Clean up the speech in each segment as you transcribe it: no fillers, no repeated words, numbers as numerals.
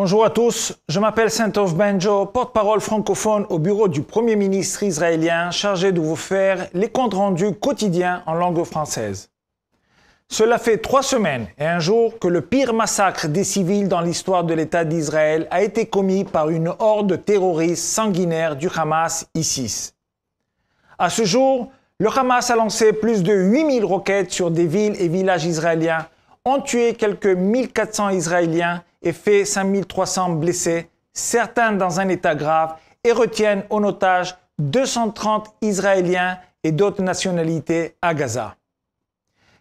Bonjour à tous, je m'appelle Saint-Ov Benjo, porte-parole francophone au bureau du Premier ministre israélien chargé de vous faire les comptes rendus quotidiens en langue française. Cela fait 3 semaines et un jour que le pire massacre des civils dans l'histoire de l'État d'Israël a été commis par une horde terroriste sanguinaire du Hamas, ISIS. À ce jour, le Hamas a lancé plus de 8000 roquettes sur des villes et villages israéliens, ont tué quelques 1400 Israéliens et fait 5300 blessés, certains dans un état grave, et retiennent en otage 230 Israéliens et d'autres nationalités à Gaza.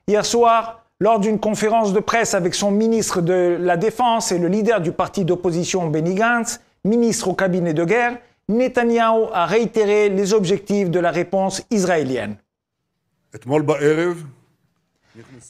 Hier soir, lors d'une conférence de presse avec son ministre de la Défense et le leader du parti d'opposition Benny Gantz, ministre au cabinet de guerre, Netanyahou a réitéré les objectifs de la réponse israélienne.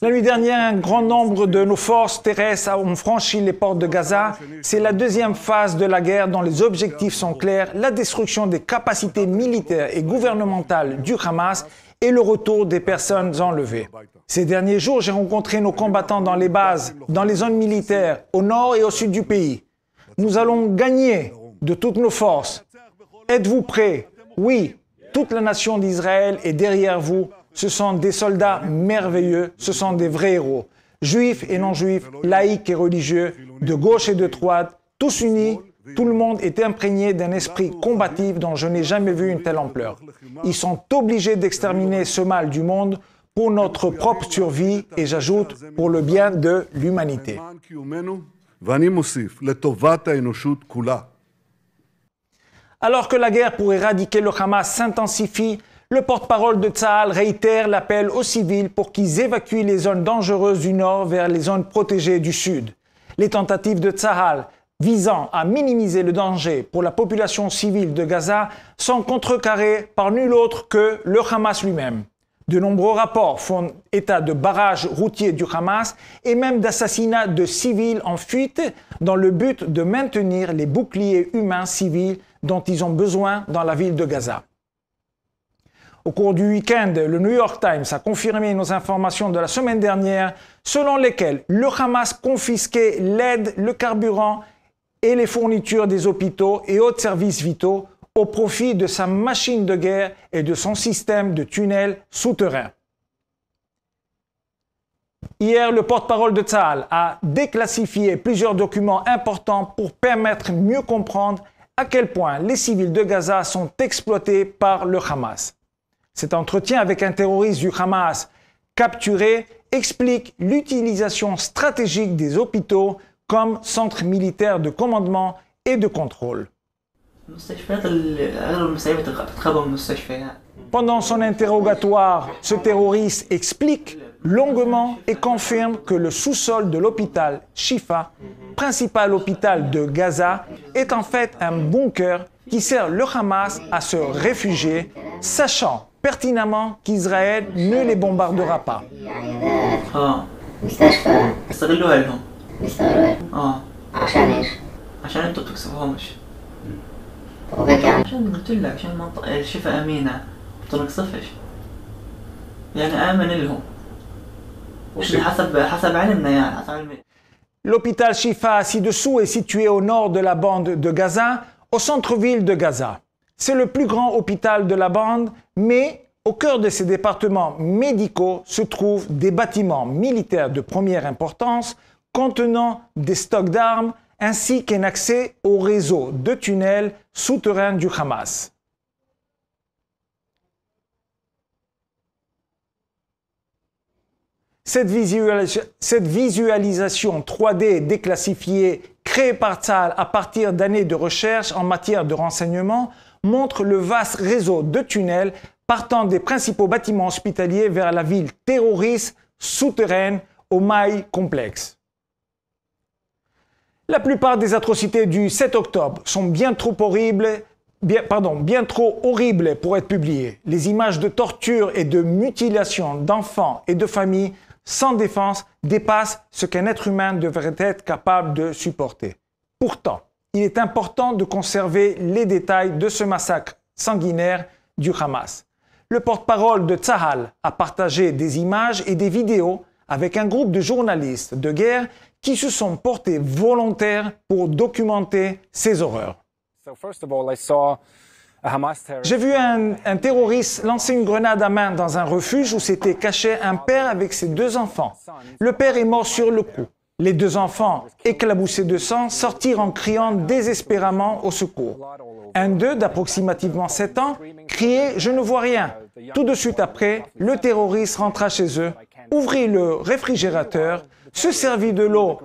La nuit dernière, un grand nombre de nos forces terrestres ont franchi les portes de Gaza. C'est la deuxième phase de la guerre dont les objectifs sont clairs, la destruction des capacités militaires et gouvernementales du Hamas et le retour des personnes enlevées. Ces derniers jours, j'ai rencontré nos combattants dans les bases, dans les zones militaires, au nord et au sud du pays. Nous allons gagner de toutes nos forces. Êtes-vous prêts? Oui, toute la nation d'Israël est derrière vous. Ce sont des soldats merveilleux, ce sont des vrais héros. Juifs et non-juifs, laïcs et religieux, de gauche et de droite, tous unis, tout le monde est imprégné d'un esprit combatif dont je n'ai jamais vu une telle ampleur. Ils sont obligés d'exterminer ce mal du monde pour notre propre survie et j'ajoute pour le bien de l'humanité. Alors que la guerre pour éradiquer le Hamas s'intensifie, le porte-parole de Tsahal réitère l'appel aux civils pour qu'ils évacuent les zones dangereuses du nord vers les zones protégées du sud. Les tentatives de Tsahal visant à minimiser le danger pour la population civile de Gaza sont contrecarrées par nul autre que le Hamas lui-même. De nombreux rapports font état de barrages routiers du Hamas et même d'assassinats de civils en fuite dans le but de maintenir les boucliers humains civils dont ils ont besoin dans la ville de Gaza. Au cours du week-end, le New York Times a confirmé nos informations de la semaine dernière, selon lesquelles le Hamas confisquait l'aide, le carburant et les fournitures des hôpitaux et autres services vitaux au profit de sa machine de guerre et de son système de tunnels souterrains. Hier, le porte-parole de Tsahal a déclassifié plusieurs documents importants pour permettre mieux comprendre à quel point les civils de Gaza sont exploités par le Hamas. Cet entretien avec un terroriste du Hamas capturé explique l'utilisation stratégique des hôpitaux comme centre militaire de commandement et de contrôle. Pendant son interrogatoire, ce terroriste explique longuement et confirme que le sous-sol de l'hôpital Shifa, principal hôpital de Gaza, est en fait un bunker qui sert le Hamas à se réfugier, sachant pertinemment qu'Israël ne les bombardera pas. L'hôpital Shifa ci-dessous est situé au nord de la bande de Gaza, au centre-ville de Gaza. C'est le plus grand hôpital de la bande, mais au cœur de ces départements médicaux se trouvent des bâtiments militaires de première importance contenant des stocks d'armes ainsi qu'un accès au réseau de tunnels souterrains du Hamas. Cette visualisation 3D déclassifiée créée par Tsahal à partir d'années de recherche en matière de renseignement montre le vaste réseau de tunnels partant des principaux bâtiments hospitaliers vers la ville terroriste souterraine aux mailles complexes. La plupart des atrocités du 7 octobre sont bien trop horribles pour être publiées. Les images de torture et de mutilation d'enfants et de familles sans défense dépassent ce qu'un être humain devrait être capable de supporter. Pourtant, il est important de conserver les détails de ce massacre sanguinaire du Hamas. Le porte-parole de Tsahal a partagé des images et des vidéos avec un groupe de journalistes de guerre qui se sont portés volontaires pour documenter ces horreurs. J'ai vu un terroriste lancer une grenade à main dans un refuge où s'était caché un père avec ses 2 enfants. Le père est mort sur le coup. Les 2 enfants, éclaboussés de sang, sortirent en criant désespérément au secours. Un d'eux, d'approximativement 7 ans, criait « Je ne vois rien ». Tout de suite après, le terroriste rentra chez eux, ouvrit le réfrigérateur, se servit de l'eau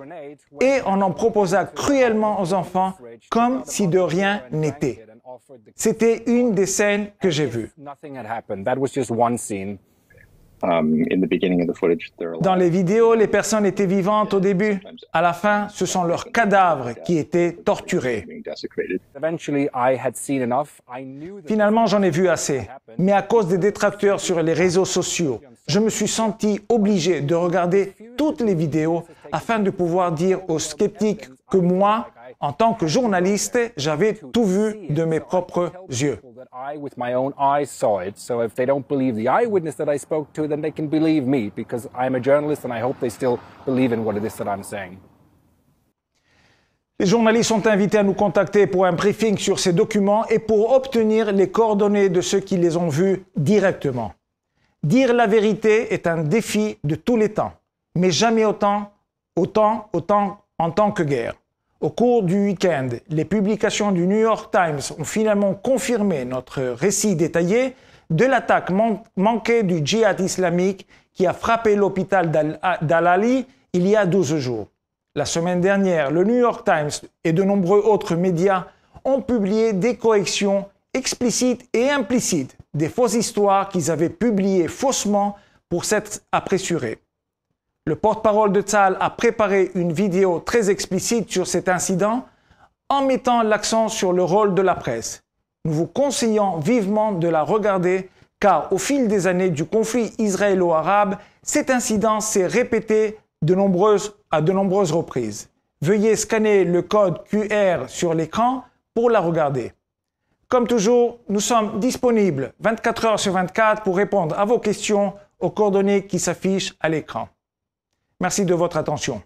et en proposa cruellement aux enfants comme si de rien n'était. C'était une des scènes que j'ai vues. Dans les vidéos, les personnes étaient vivantes au début. À la fin, ce sont leurs cadavres qui étaient torturés. Finalement, j'en ai vu assez. Mais à cause des détracteurs sur les réseaux sociaux, je me suis senti obligé de regarder toutes les vidéos afin de pouvoir dire aux sceptiques que moi, en tant que journaliste, j'avais tout vu de mes propres yeux. With my own eyes saw it. So if they don't believe the eyewitness that I spoke to, then they can believe me because I'm a journalist and I hope they still believe in what it is that I'm saying. Les journalistes sont invités à nous contacter pour un briefing sur ces documents et pour obtenir les coordonnées de ceux qui les ont vus directement. Dire la vérité est un défi de tous les temps, mais jamais autant en temps que guerre. Au cours du week-end, les publications du New York Times ont finalement confirmé notre récit détaillé de l'attaque manquée du djihad islamique qui a frappé l'hôpital d'Al-Ali il y a 12 jours. La semaine dernière, le New York Times et de nombreux autres médias ont publié des corrections explicites et implicites des fausses histoires qu'ils avaient publiées faussement pour s'être apressurés. Le porte-parole de Tzahal a préparé une vidéo très explicite sur cet incident en mettant l'accent sur le rôle de la presse. Nous vous conseillons vivement de la regarder car au fil des années du conflit israélo-arabe, cet incident s'est répété à de nombreuses reprises. Veuillez scanner le code QR sur l'écran pour la regarder. Comme toujours, nous sommes disponibles 24 heures sur 24 pour répondre à vos questions aux coordonnées qui s'affichent à l'écran. Merci de votre attention.